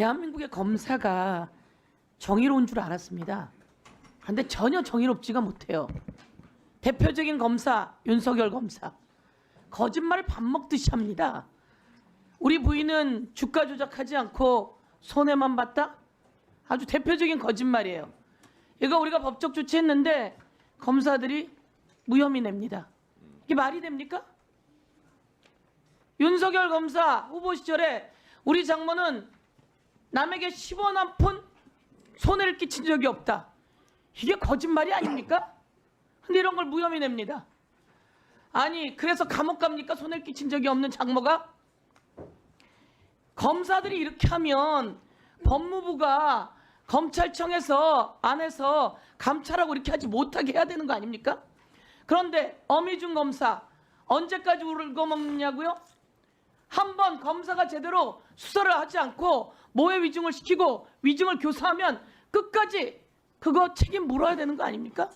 대한민국의 검사가 정의로운 줄 알았습니다. 그런데 전혀 정의롭지가 못해요. 대표적인 검사 윤석열 검사 거짓말을 밥 먹듯이 합니다. 우리 부인은 주가 조작하지 않고 손해만 봤다? 아주 대표적인 거짓말이에요. 이거 우리가 법적 조치했는데 검사들이 무혐의 냅니다. 이게 말이 됩니까? 윤석열 검사 후보 시절에 우리 장모는 남에게 10원 한 푼 손해를 끼친 적이 없다. 이게 거짓말이 아닙니까? 근데 이런 걸 무혐의 냅니다. 아니 그래서 감옥 갑니까? 손해를 끼친 적이 없는 장모가? 검사들이 이렇게 하면 법무부가 검찰청에서 안에서 감찰하고 이렇게 하지 못하게 해야 되는 거 아닙니까? 그런데 어미준 검사 언제까지 울고먹느냐고요? 한번 검사가 제대로 수사를 하지 않고 모해 위증을 시키고 위증을 교사하면 끝까지 그거 책임 물어야 되는 거 아닙니까?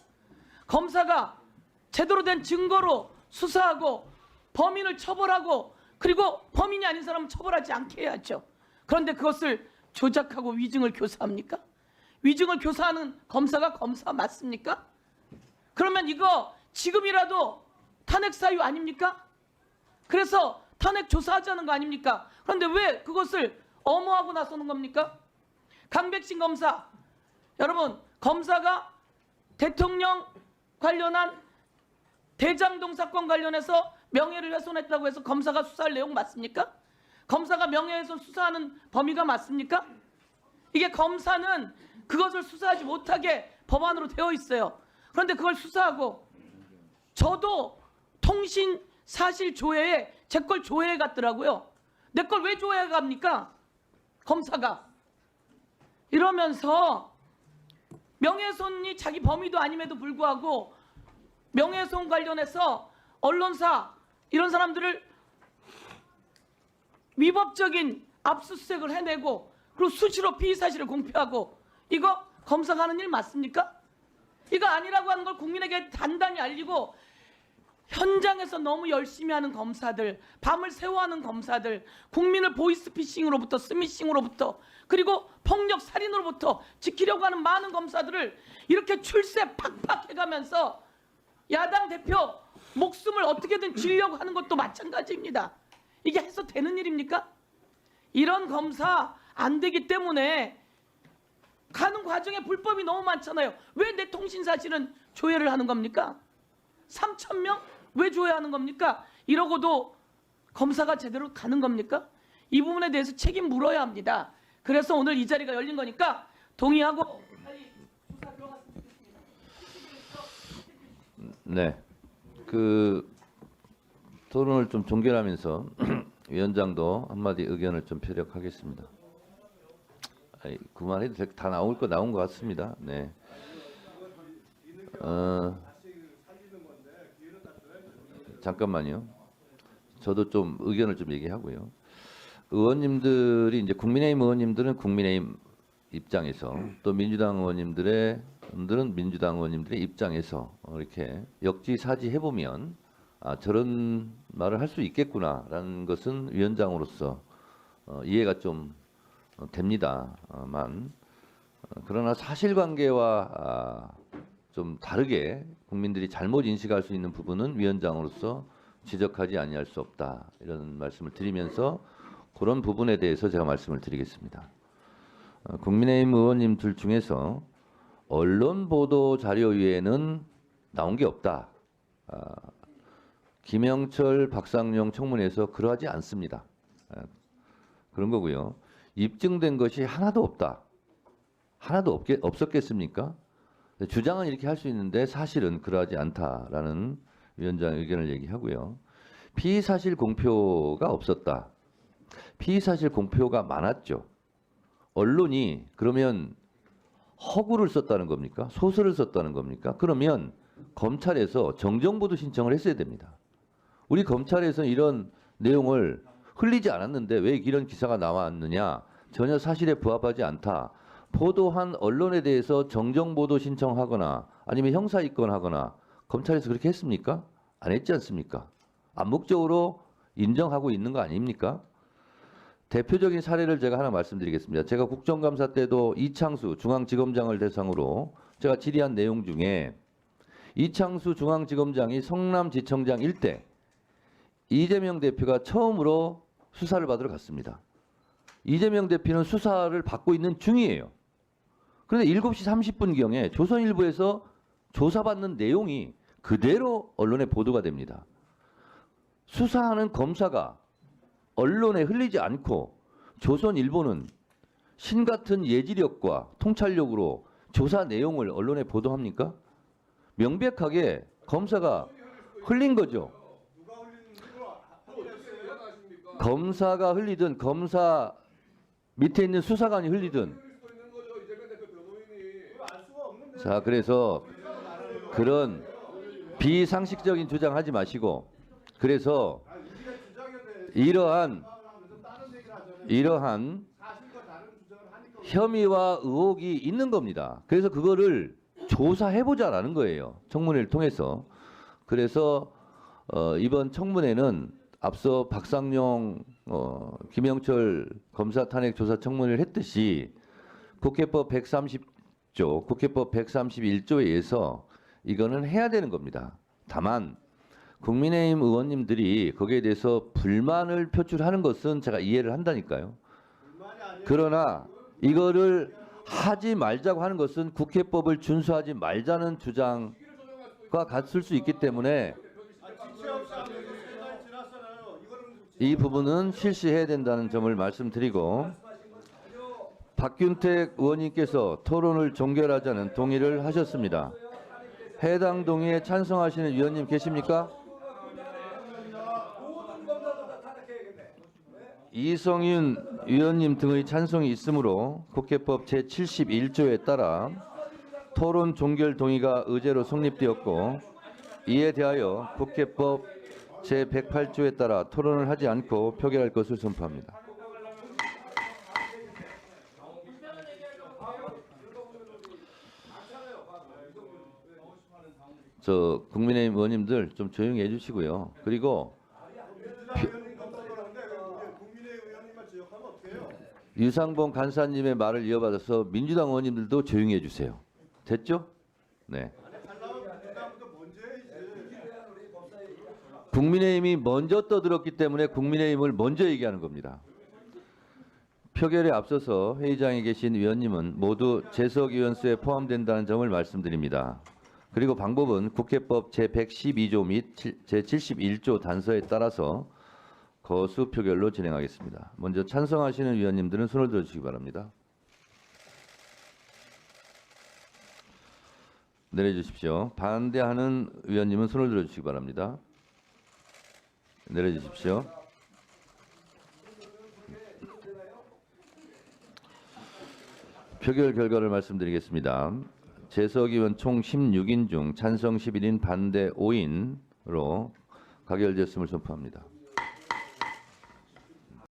검사가 제대로 된 증거로 수사하고 범인을 처벌하고 그리고 범인이 아닌 사람은 처벌하지 않게 해야죠. 그런데 그것을 조작하고 위증을 교사합니까? 위증을 교사하는 검사가 검사 맞습니까? 그러면 이거 지금이라도 탄핵 사유 아닙니까? 그래서 탄핵 조사하자는 거 아닙니까? 그런데 왜 그것을 엄호하고 나서는 겁니까? 강백신 검사, 여러분 검사가 대통령 관련한 대장동 사건 관련해서 명예를 훼손했다고 해서 검사가 수사할 내용 맞습니까? 검사가 명예훼손 수사하는 범위가 맞습니까? 이게 검사는 그것을 수사하지 못하게 법안으로 되어 있어요. 그런데 그걸 수사하고 저도 통신 사실 조회에 제 걸 조회해 갔더라고요. 내 걸 왜 조회해 갑니까? 검사가. 이러면서 명예훼손이 자기 범위도 아님에도 불구하고 명예훼손 관련해서 언론사 이런 사람들을 위법적인 압수수색을 해내고 그리고 수시로 피의 사실을 공표하고 이거 검사가 하는 일 맞습니까? 이거 아니라고 하는 걸 국민에게 단단히 알리고 현장에서 너무 열심히 하는 검사들, 밤을 새워하는 검사들, 국민을 보이스피싱으로부터 스미싱으로부터 그리고 폭력 살인으로부터 지키려고 하는 많은 검사들을 이렇게 출세 팍팍 해가면서 야당 대표 목숨을 어떻게든 지으려고 하는 것도 마찬가지입니다. 이게 해서 되는 일입니까? 이런 검사 안 되기 때문에 가는 과정에 불법이 너무 많잖아요. 왜 내 통신 사실은 조회를 하는 겁니까? 3,000명? 왜 조회하는 겁니까? 이러고도 검사가 제대로 가는 겁니까? 이 부분에 대해서 책임 물어야 합니다. 그래서 오늘 이 자리가 열린 거니까 동의하고 빨리 수사 들어갔으면 좋겠습니다. 네, 그 토론을 좀 종결하면서 위원장도 한마디 의견을 좀 표력하겠습니다. 그만해도 다 나온 것 같습니다. 네. 잠깐만요. 저도 좀 의견을 좀 얘기하고요. 의원님들이 이제 국민의힘 의원님들은 국민의힘 입장에서 또 민주당 의원님들은 민주당 의원님들의 입장에서 이렇게 역지사지 해보면 저런 말을 할 수 있겠구나라는 것은 위원장으로서 이해가 좀 됩니다만 그러나 사실관계와 좀 다르게 국민들이 잘못 인식할 수 있는 부분은 위원장으로서 지적하지 아니할 수 없다 이런 말씀을 드리면서 그런 부분에 대해서 제가 말씀을 드리겠습니다. 국민의힘 의원님들 중에서 언론 보도 자료 외에는 나온 게 없다. 김영철, 박상용 청문회에서 그러하지 않습니다. 그런 거고요. 입증된 것이 하나도 없다. 하나도 없었겠습니까? 주장은 이렇게 할 수 있는데 사실은 그러하지 않다라는 위원장 의견을 얘기하고요. 피의사실 공표가 없었다. 피의사실 공표가 많았죠. 언론이 그러면 허구를 썼다는 겁니까? 소설을 썼다는 겁니까? 그러면 검찰에서 정정보도 신청을 했어야 됩니다. 우리 검찰에서 이런 내용을 흘리지 않았는데 왜 이런 기사가 나왔느냐? 전혀 사실에 부합하지 않다. 보도한 언론에 대해서 정정보도 신청하거나 아니면 형사입건하거나 검찰에서 그렇게 했습니까? 안 했지 않습니까? 암묵적으로 인정하고 있는 거 아닙니까? 대표적인 사례를 제가 하나 말씀드리겠습니다. 제가 국정감사 때도 이창수 중앙지검장을 대상으로 제가 질의한 내용 중에 이창수 중앙지검장이 성남지청장 일대 이재명 대표가 처음으로 수사를 받으러 갔습니다. 이재명 대표는 수사를 받고 있는 중이에요. 그런데 7시 30분경에 조선일보에서 조사받는 내용이 그대로 언론에 보도가 됩니다. 수사하는 검사가 언론에 흘리지 않고 조선일보는 신같은 예지력과 통찰력으로 조사 내용을 언론에 보도합니까? 명백하게 검사가 흘린 거죠. 검사가 흘리든 검사 밑에 있는 수사관이 흘리든. 자, 그래서 그런 비상식적인 주장하지 마시고, 그래서 이러한 혐의와 의혹이 있는 겁니다. 그래서 그거를 조사해보자라는 거예요. 청문회를 통해서. 그래서 이번 청문회는 앞서 박상용 김영철 검사 탄핵 조사 청문회를 했듯이 국회법 130조, 국회법 131조에 의해서 이거는 해야 되는 겁니다. 다만 국민의힘 의원님들이 거기에 대해서 불만을 표출하는 것은 제가 이해를 한다니까요. 그러나 이거를 하지 말자고 하는 것은 국회법을 준수하지 말자는 주장과 같을 수 있기 때문에 이 부분은 실시해야 된다는 점을 말씀드리고, 박균택 의원님께서 토론을 종결하자는 동의를 하셨습니다. 해당 동의에 찬성하시는 위원님 계십니까? 이성윤 위원님 등의 찬성이 있으므로 국회법 제71조에 따라 토론 종결 동의가 의제로 성립되었고, 이에 대하여 국회법 제108조에 따라 토론을 하지 않고 표결할 것을 선포합니다. 저 국민의힘 의원님들 좀 조용히 해주시고요. 그리고 유상봉 간사님의 말을 이어받아서 민주당 의원님들도 조용히 해주세요. 됐죠? 네. 국민의힘이 먼저 떠들었기 때문에 국민의힘을 먼저 얘기하는 겁니다. 표결에 앞서서 회의장에 계신 위원님은 모두 재석위원 수에 포함된다는 점을 말씀드립니다. 그리고 방법은 국회법 제112조 및 제71조 단서에 따라서 거수 표결로 진행하겠습니다. 먼저 찬성하시는 위원님들은 손을 들어주시기 바랍니다. 내려주십시오. 반대하는 위원님은 손을 들어주시기 바랍니다. 내려주십시오. 표결 결과를 말씀드리겠습니다. 재석 의원 총 16인 중 찬성 11인, 반대 5인으로 가결되었음을 선포합니다.